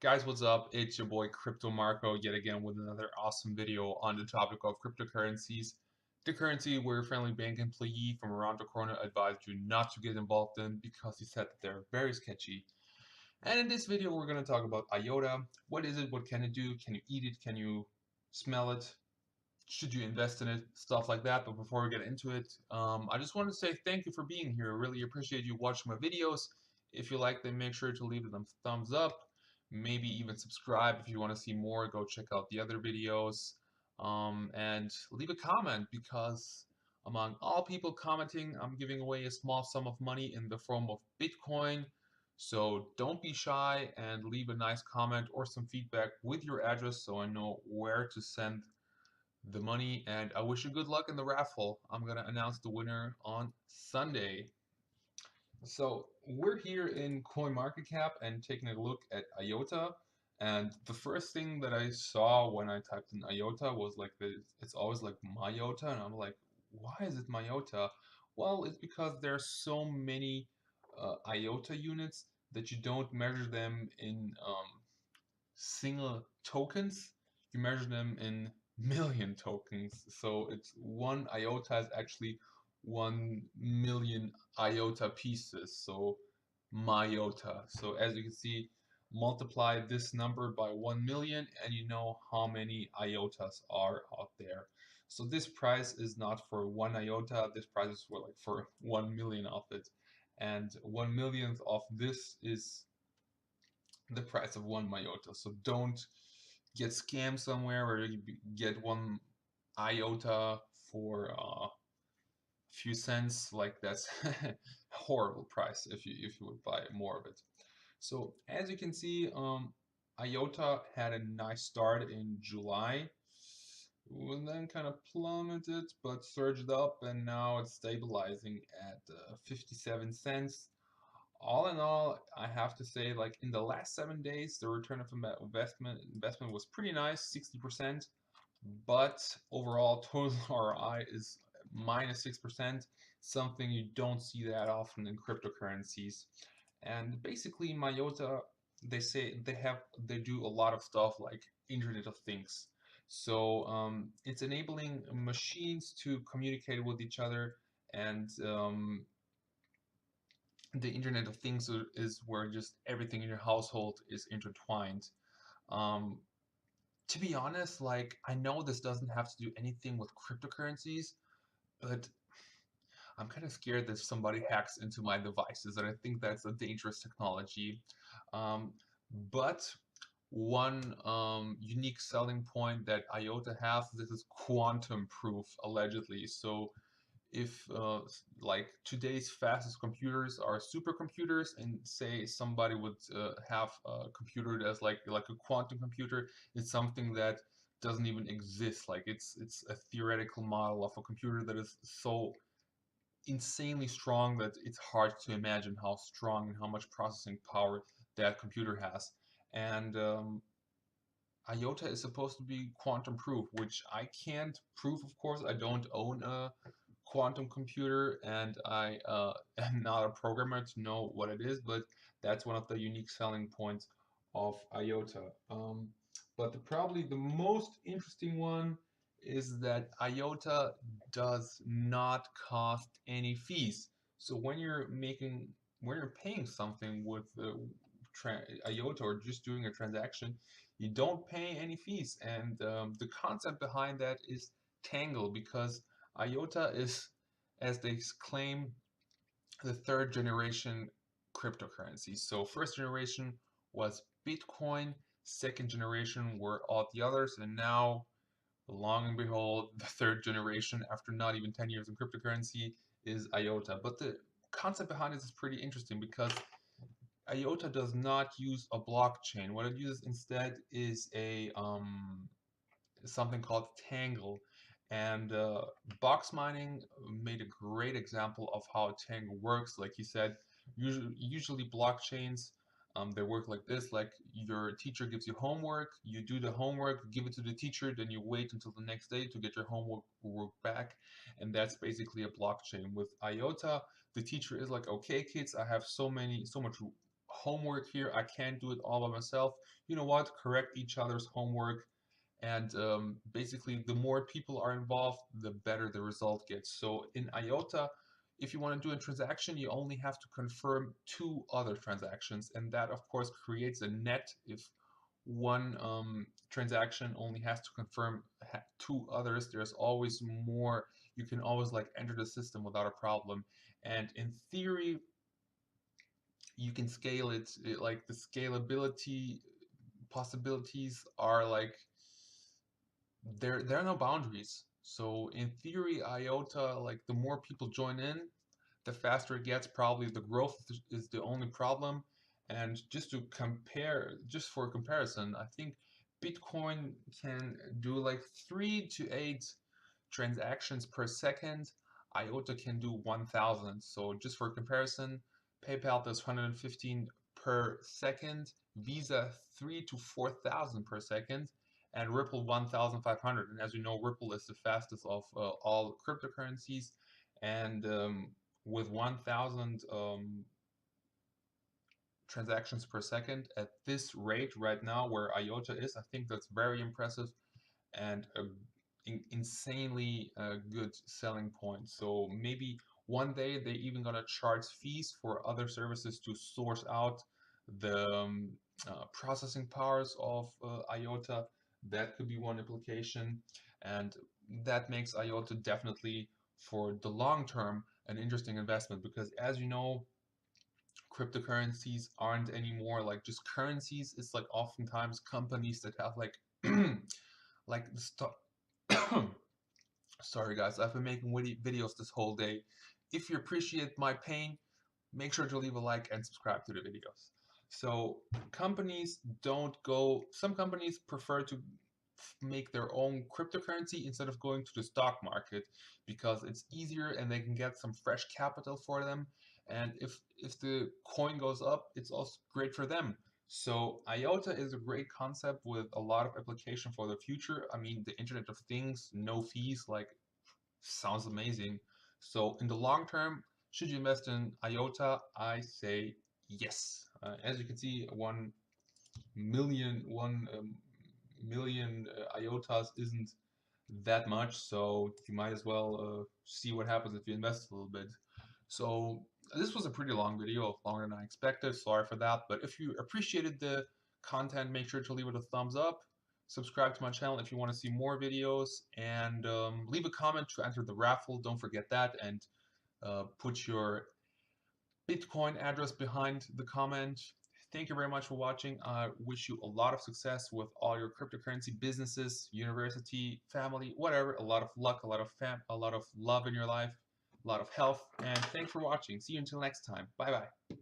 Guys, what's up? It's your boy Crypto Marco yet again with another awesome video on the topic of cryptocurrencies. The currency where a friendly bank employee from around the corner advised you not to get involved in because he said that they're very sketchy. And in this video, we're going to talk about IOTA. What is it? What can it do? Can you eat it? Can you smell it? Should you invest in it? Stuff like that. But before we get into it, I just want to say thank you for being here. I really appreciate you watching my videos. If you like them, make sure to leave them thumbs up. Maybe even subscribe if you want to see more. Go check out the other videos. And leave a comment because among all people commenting, I'm giving away a small sum of money in the form of Bitcoin. So don't be shy and leave a nice comment or some feedback with your address so I know where to send the money, and I wish you good luck in the raffle. I'm gonna announce the winner on Sunday. So we're here in CoinMarketCap and taking a look at IOTA. And the first thing that I saw when I typed in IOTA was like it's always like MyOTA, and I'm like, why is it MyOTA? Well, it's because there's so many IOTA units that you don't measure them in single tokens, you measure them in million tokens. So it's one IOTA is actually 1 million IOTA pieces. So myota. So as you can see, multiply this number by 1 million and you know how many IOTAs are out there. So this price is not for one IOTA, this price is for like for 1 million of it. And 1 millionth of this is the price of one IOTA. So don't get scammed somewhere where you get one IOTA for a few cents. Like that's a horrible price if you would buy more of it. So as you can see, IOTA had a nice start in July, and then kind of plummeted but surged up, and now it's stabilizing at 57 cents. All in all, I have to say, like in the last 7 days, the return of investment was pretty nice, 60%. But overall, total ROI is minus 6%, something you don't see that often in cryptocurrencies. And basically, Myota, they do a lot of stuff like Internet of Things. So it's enabling machines to communicate with each other, and the Internet of Things is where just everything in your household is intertwined. Um, to be honest, like I know this doesn't have to do anything with cryptocurrencies, but I'm kind of scared that somebody hacks into my devices, and I think that's a dangerous technology. Um, but one unique selling point that IOTA has, this is quantum proof, allegedly. So if like today's fastest computers are supercomputers, and say somebody would have a computer that's like a quantum computer, it's something that doesn't even exist. Like it's a theoretical model of a computer that is so insanely strong that it's hard to imagine how strong and how much processing power that computer has. And IOTA is supposed to be quantum proof, which I can't prove, of course. I don't own a quantum computer, and I am not a programmer to know what it is, but that's one of the unique selling points of IOTA. But probably the most interesting one is that IOTA does not cost any fees. So when you're paying something with IOTA or just doing a transaction, you don't pay any fees. And the concept behind that is Tangle, because IOTA is, as they claim, the third generation cryptocurrency. So first generation was Bitcoin, second generation were all the others, and now, long and behold, the third generation, after not even 10 years in cryptocurrency, is IOTA. But the concept behind it is pretty interesting because IOTA does not use a blockchain. What it uses instead is a something called Tangle. And box mining made a great example of how Tangle works. Like he said, usually blockchains, they work like this. Like your teacher gives you homework, you do the homework, give it to the teacher, then you wait until the next day to get your homework work back. And that's basically a blockchain. With IOTA, the teacher is like, okay, kids, I have so much homework here. I can't do it all by myself. You know what? Correct each other's homework. And basically, the more people are involved, the better the result gets. So in IOTA, if you want to do a transaction, you only have to confirm two other transactions. And that, of course, creates a net. If one transaction only has to confirm two others, there's always more. You can always like enter the system without a problem. And in theory, you can scale it like the scalability possibilities are like there are no boundaries. So in theory, IOTA, like the more people join in, the faster it gets. Probably the growth is the only problem. And just to compare, just for comparison, I think Bitcoin can do like 3 to 8 transactions per second. IOTA can do 1,000. So just for comparison, PayPal does 115 per second, Visa 3 to 4,000 per second, and Ripple 1,500. And as you know, Ripple is the fastest of all cryptocurrencies. And with 1,000 transactions per second at this rate right now, where IOTA is, I think that's very impressive and insanely good selling point. So maybe one day they even gonna charge fees for other services to source out the processing powers of IOTA. That could be one implication, and that makes IOTA definitely for the long term an interesting investment because, as you know, cryptocurrencies aren't anymore like just currencies. It's like oftentimes companies that have like like the stock. Sorry guys, I've been making witty videos this whole day. If you appreciate my pain, make sure to leave a like and subscribe to the videos. So companies don't go, some companies prefer to make their own cryptocurrency instead of going to the stock market because it's easier and they can get some fresh capital for them. And if the coin goes up, it's also great for them. So IOTA is a great concept with a lot of application for the future. I mean, the Internet of Things, no fees, like sounds amazing. So in the long term, should you invest in IOTA? I say yes. As you can see, 1 million IOTAs isn't that much, so you might as well see what happens if you invest a little bit. So this was a pretty long video, longer than I expected. Sorry for that. But if you appreciated the content, make sure to leave it a thumbs up. Subscribe to my channel if you want to see more videos, and leave a comment to enter the raffle. Don't forget that, and put your Bitcoin address behind the comment. Thank you very much for watching. I wish you a lot of success with all your cryptocurrency businesses, university, family, whatever. A lot of luck, a lot of love in your life, a lot of health, and thanks for watching. See you until next time. Bye bye.